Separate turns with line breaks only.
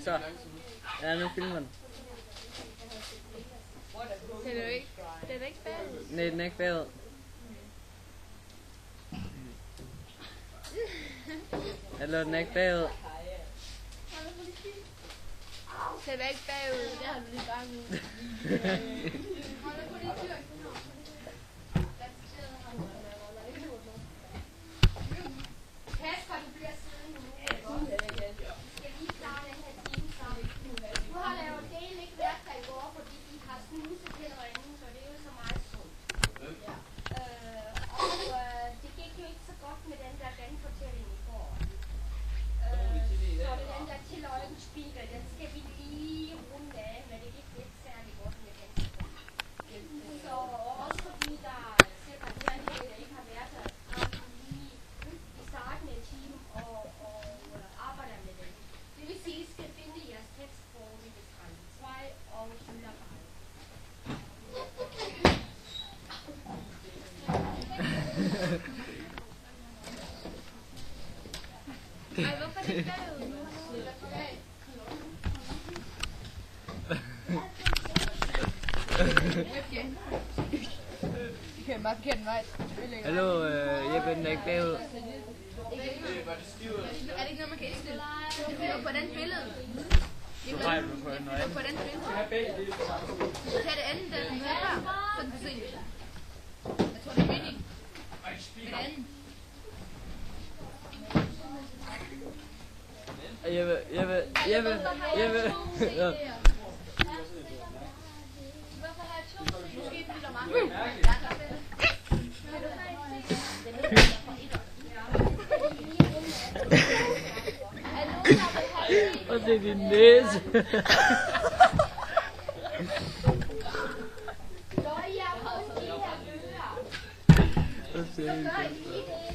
Så. Ja, nu filmer den.
Det er ikke. Det er ikke bagud.
Nej, den er ikke bagud. Eller den er ikke bagud.
Det er ikke bagud. Det har du lige gang
Kasper, du bliver siddende nu. Vi skal lige klare den her time sammen. Du har lavet delen ikke værktøj i går, fordi I har snuset til ringen, så det er jo så meget sundt. Det gik jo ikke så godt med den der genfortælling i går. Så den der tiløjenspiegel, den skal vi lige runde af, men det gik ikke særlig godt med den. Så også fordi der er cirka en del, der ikke har været der, har vi lige i starten af timen og arbejder med den. Det vil sige, at I skal finde jeres tekstform i betragtning 2 og fylderarbejde.
Ej, hvorfor er det ikke bagud nu?
Vi kan markere den vej.
Hallo, Jeppe, den er ikke bagud.
Er det ikke noget, man kan indstille? Det er på den billede.
Så fejl du på den
På den billede. Så tag det andet, den med før, så kan du se. Jeg tror, det er meningen. Med det andet.
Jeppe. Ja.
Hvorfor har jeg 2 måske fordi der er mange.
Og det er din næse.
Når I er på de her bøger,
Og det er
så gør I lige det.